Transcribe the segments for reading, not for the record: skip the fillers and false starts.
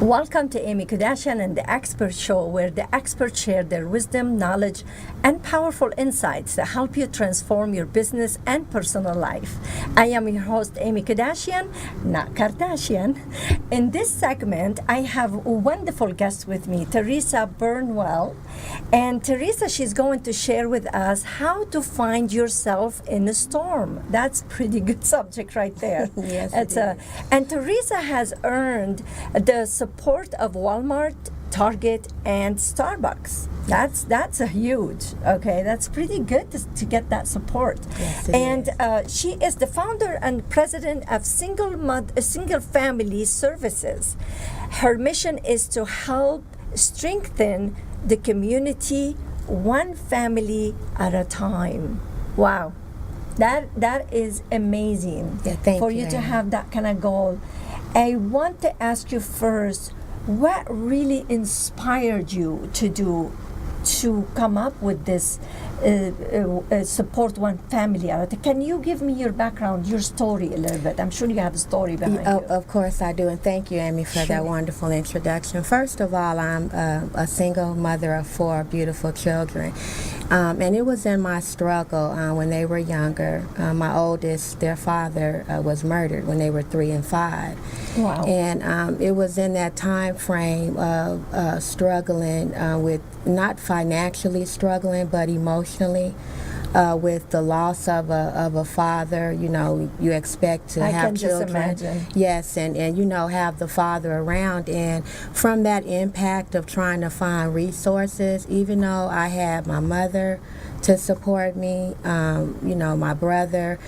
Welcome to Amy Kardashian and the Expert Show, where the experts share their wisdom, knowledge, and powerful insights that help you transform your business and personal life. I am your host, Amy Kardashian, not Kardashian. In this segment, I have a wonderful guest with me, Teresa Burwell. And Teresa, she's going to share with us how to find yourself in a storm. That's a pretty good subject right there. Yes, it is. And Teresa has earned the support of Walmart, Target, and Starbucks. That's a huge, okay, that's pretty good to get that support. Yes, it and she is the founder and president of Single Family Services. Her mission is to help strengthen the community one family at a time. Wow, that is amazing. Yeah, thank for you, you to Amy. have that kind of goal. I want to ask you first, what really inspired you to come up with this support one family? Can you give me your background, your story a little bit? I'm sure you have a story behind you. Of course I do, and thank you, Amy, for that wonderful introduction. First of all, I'm a single mother of 4 beautiful children, and it was in my struggle when they were younger. My oldest, their father was murdered when they were 3 and 5. Wow. And it was in that time frame of struggling with, not financially struggling, but emotionally. With the loss of a father, you know, you expect to have children. I can just imagine. Yes, and you know, have the father around. And from that impact of trying to find resources, even though I had my mother to support me, you know, my brother,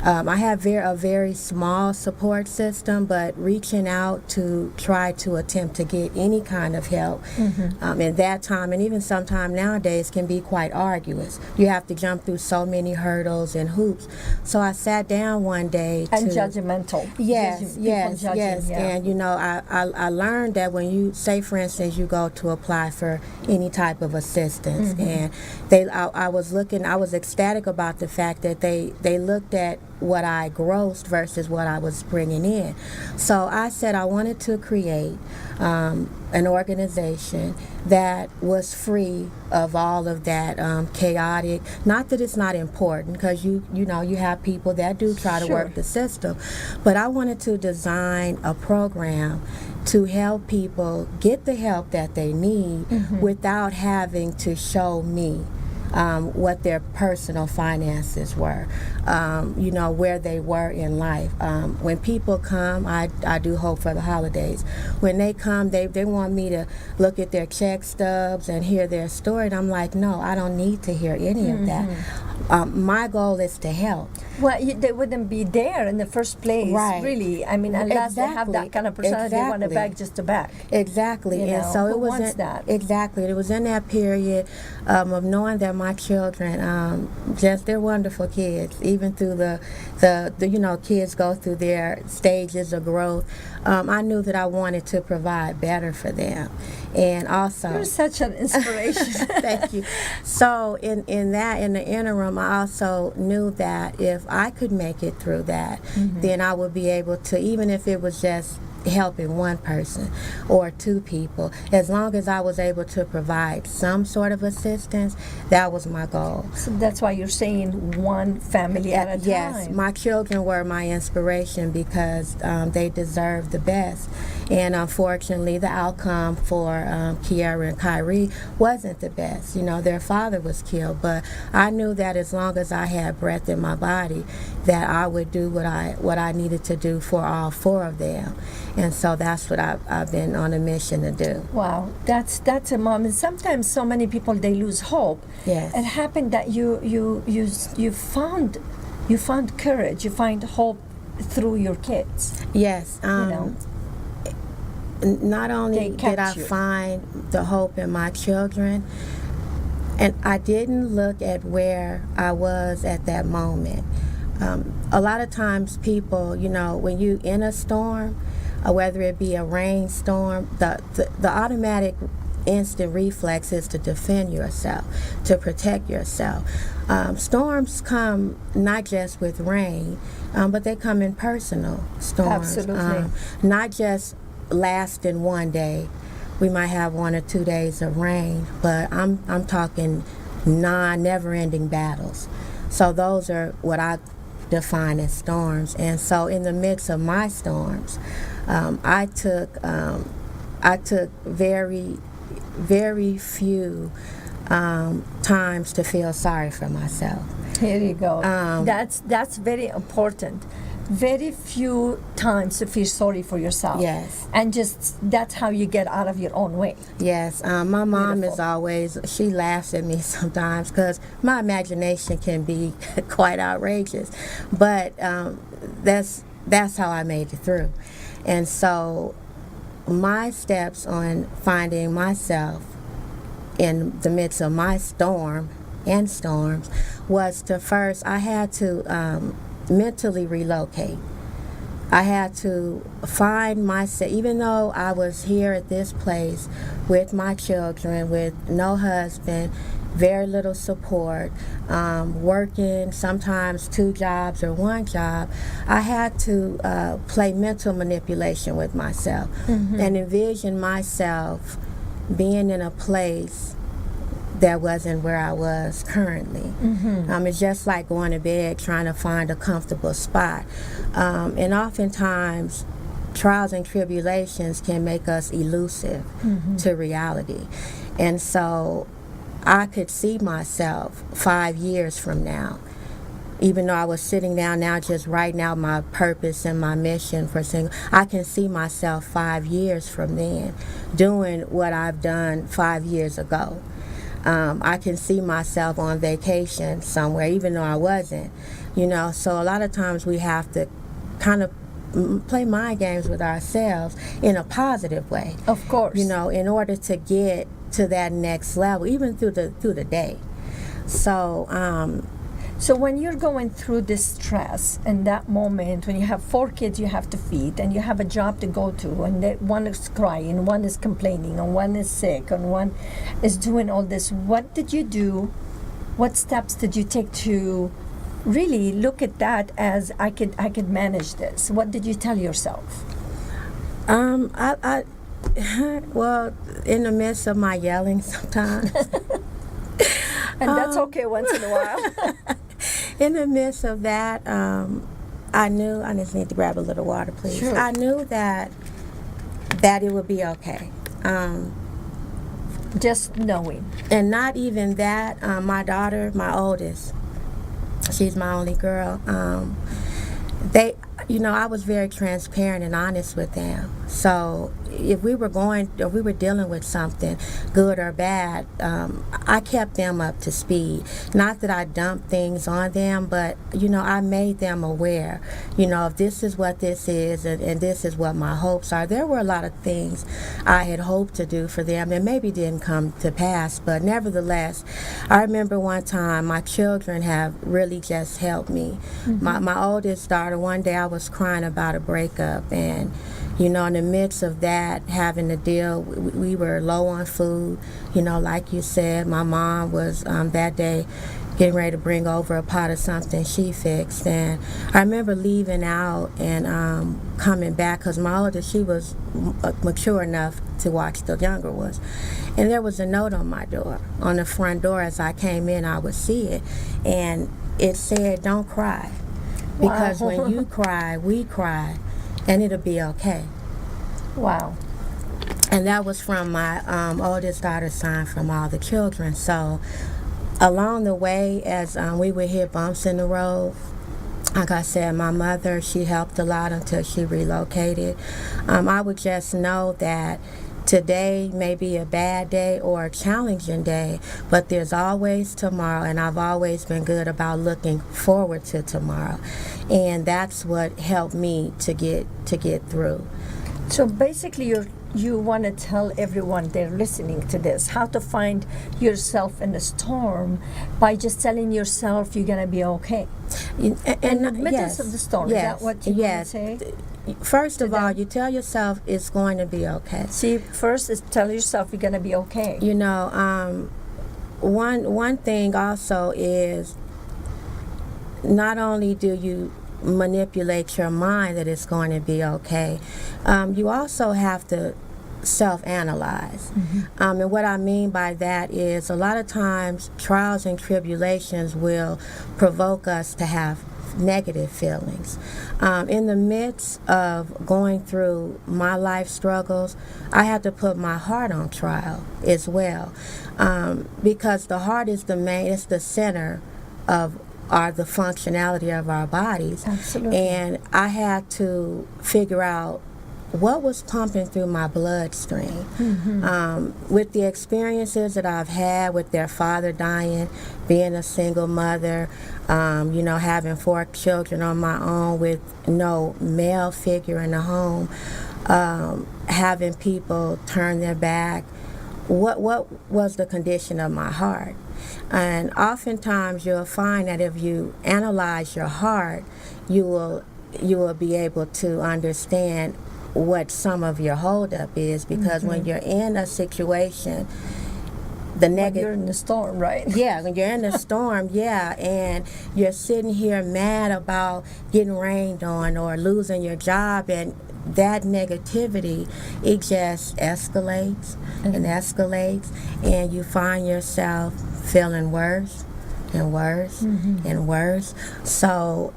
I have a very small support system, but reaching out to try to attempt to get any kind of help in that time, and even sometime nowadays, can be quite arduous. You have to jump through so many hurdles and hoops. So I sat down one day And judgmental. Yes, yes, judging, yes. yeah. And you know, I learned that when you say, for instance, you go to apply for any type of assistance, and I was ecstatic about the fact that they looked at what I grossed versus what I was bringing in. So I said I wanted to create an organization that was free of all of that chaotic, not that it's not important, because you know, you have people that do try to work the system, but I wanted to design a program to help people get the help that they need without having to show me what their personal finances were, you know, where they were in life. When people come, I do hope for the holidays. When they come, they want me to look at their check stubs and hear their story. And I'm like, no, I don't need to hear any of that. My goal is to help. Well, they wouldn't be there in the first place, Right. really. I mean, unless they have that kind of personality, they want to beg just to beg. Exactly. You And know, so who it was wants that? Exactly. It was in that period of knowing that my children, they're wonderful kids, even through the you know, kids go through their stages of growth. I knew that I wanted to provide better for them. And also, You're such an inspiration. thank you. So in the interim, I also knew that if I could make it through that, then I would be able to, even if it was just helping one person or 2 people, as long as I was able to provide some sort of assistance, that was my goal. So that's why you're saying one family at a time. Yes, my children were my inspiration because they deserve the best. And unfortunately, the outcome for Kiara and Kyrie wasn't the best. You know, their father was killed, but I knew that as long as I had breath in my body, that I would do what I needed to do for all 4 of them. And so that's what I've been on a mission to do. Wow, that's a mom. And sometimes so many people, they lose hope. Yes. It happened that you found courage, you find hope through your kids. Yes. You know, Not only They did I kept you. find the hope in my children, and I didn't look at where I was at that moment. A lot of times people, when you in a storm, whether it be a rainstorm, the automatic instant reflex is to defend yourself, to protect yourself. Storms come not just with rain, but they come in personal storms. Absolutely. Not just lasting one day. We might have 1 or 2 days of rain, but I'm talking never-ending battles. So those are what I define as storms. And so in the midst of my storms, I took very, very few times to feel sorry for myself. here you go. That's very important. Very few times to feel sorry for yourself. Yes. And just that's how you get out of your own way. Yes, my mom is Beautiful. always, she laughs at me sometimes because my imagination can be quite outrageous, but that's how I made it through. And so my steps on finding myself in the midst of my storm and storms was to first, I had to mentally relocate. I had to find myself, even though I was here at this place with my children, with no husband, very little support, working sometimes 2 jobs or 1 job, I had to play mental manipulation with myself and envision myself being in a place that wasn't where I was currently. It's just like going to bed trying to find a comfortable spot. And oftentimes, trials and tribulations can make us elusive to reality. And so I could see myself 5 years from now, even though I was sitting down now just writing out my purpose and my mission for single, I can see myself 5 years from then doing what I've done 5 years ago. I can see myself on vacation somewhere, even though I wasn't, So a lot of times we have to kind of play mind games with ourselves in a positive way. Of course. In order to get to that next level, even through the day. So when you're going through this stress and that moment, when you have 4 kids you have to feed and you have a job to go to, and one is crying, one is complaining, and one is sick, and one is doing all this, what did you do? What steps did you take to really look at that as I could manage this? What did you tell yourself? Well, in the midst of my yelling sometimes. And that's okay once in a while. In the midst of that, I knew, I just need to grab a little water, please. Sure. I knew that it would be okay. Just knowing. And not even that, my daughter, my oldest, she's my only girl, I was very transparent and honest with them. So if we were dealing with something, good or bad, I kept them up to speed. Not that I dumped things on them, but, I made them aware, if this is what this is and this is what my hopes are. There were a lot of things I had hoped to do for them that maybe didn't come to pass, but nevertheless, I remember one time my children have really just helped me. My oldest daughter, one day I was crying about a breakup, and in the midst of that, having to deal, we were low on food. Like you said, my mom was that day getting ready to bring over a pot of something she fixed. And I remember leaving out and coming back because my oldest, she was mature enough to watch the younger ones. And there was a note on my door, on the front door. As I came in, I would see it. And it said, "Don't cry. Because when you cry, we cry. And it'll be okay." Wow. And that was from my oldest daughter's sign from all the children. So along the way, as we would hit bumps in the road, Like I said, my mother, she helped a lot until she relocated. I would just know that today may be a bad day or a challenging day, but there's always tomorrow, and I've always been good about looking forward to tomorrow. And that's what helped me to get through. So basically, you want to tell everyone they're listening to this how to find yourself in the storm by just telling yourself you're going to be okay. In the midst yes, of the storm, yes, is that what you want to say? First of all, you tell yourself it's going to be okay. See, first is tell yourself you're going to be okay. You know, one thing also is not only do you manipulate your mind that it's going to be okay, you also have to self-analyze. And what I mean by that is a lot of times trials and tribulations will provoke us to have negative feelings. In the midst of going through my life struggles, I had to put my heart on trial as well, because the heart is it's the center of the functionality of our bodies. Absolutely. And I had to figure out what was pumping through my bloodstream. With the experiences that I've had with their father dying, being a single mother, having 4 children on my own with no male figure in the home, having people turn their back, what was the condition of my heart? And oftentimes you'll find that if you analyze your heart, you will be able to understand what some of your holdup is, because when you're in a situation, when you're in the storm, right? Yeah, when you're in the storm, and you're sitting here mad about getting rained on or losing your job, and that negativity, it just escalates and escalates, and you find yourself feeling worse and worse and worse. So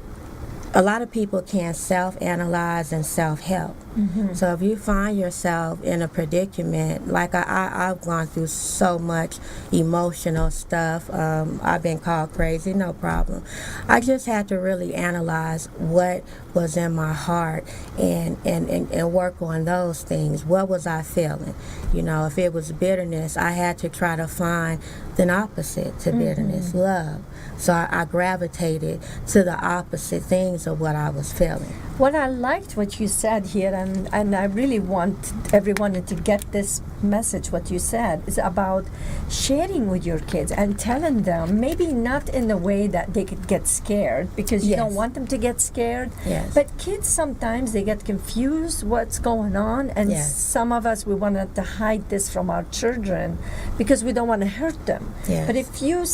a lot of people can self-analyze and self-help. So if you find yourself in a predicament, like I've gone through so much emotional stuff, I've been called crazy, no problem. I just had to really analyze what was in my heart and work on those things. What was I feeling? If it was bitterness, I had to try to find the opposite to bitterness, love. So I gravitated to the opposite things of what I was feeling. Well, I liked what you said here, and I really want everyone to get this message. What you said is about sharing with your kids and telling them, maybe not in the way that they could get scared, because you don't want them to get scared. But kids sometimes they get confused what's going on, and some of us, we want to hide this from our children because we don't want to hurt them. But if you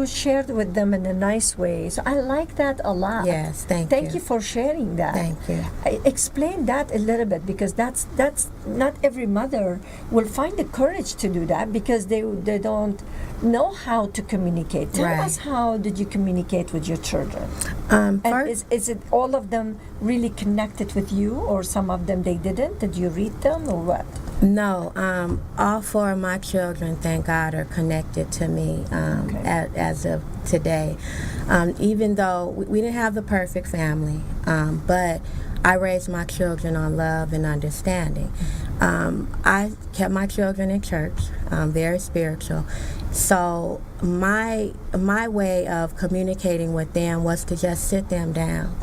shared with them in a nice way, so I like that a lot. Thank you for sharing that. Thank you. Explain that a little bit, because that's not every mother will find the courage to do that, because they don't know how to communicate. Tell us, how did you communicate with your children? And is it all of them really connected with you, or some of them they didn't? Did you read them, or what? No, all 4 of my children, thank God, are connected to me as of today. Even though we didn't have the perfect family, but I raised my children on love and understanding. I kept my children in church, very spiritual. So my way of communicating with them was to just sit them down,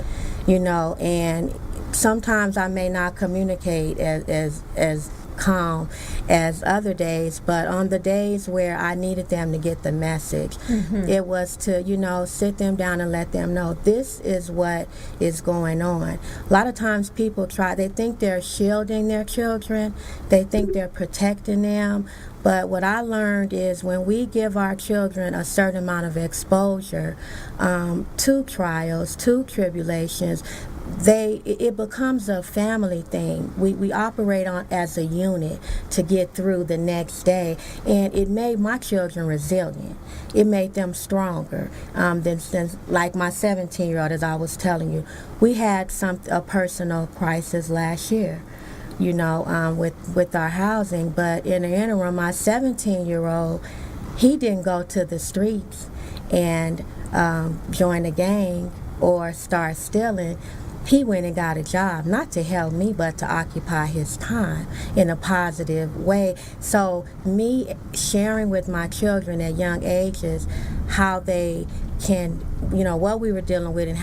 and sometimes I may not communicate as calm as other days, but on the days where I needed them to get the message, it was to, sit them down and let them know this is what is going on. A lot of times people they think they're shielding their children, they think they're protecting them, but what I learned is when we give our children a certain amount of exposure to trials, to tribulations, it becomes a family thing. We operate on as a unit to get through the next day, and it made my children resilient. It made them stronger than like my 17-year-old, as I was telling you. We had a personal crisis last year, with our housing, but in the interim, my 17-year-old, he didn't go to the streets and join a gang or start stealing, he went and got a job, not to help me, but to occupy his time in a positive way. So me sharing with my children at young ages how they can, what we were dealing with and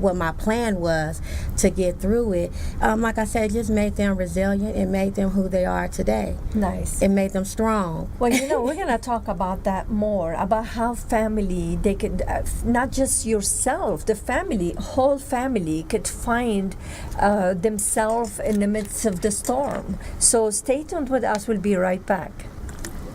what my plan was to get through it, like I said, it just made them resilient. It made them who they are today. Nice. It made them strong. Well, we're going to talk about that more, about how family, they could, not just yourself, the family, whole family could find themselves in the midst of the storm. So stay tuned with us. We'll be right back.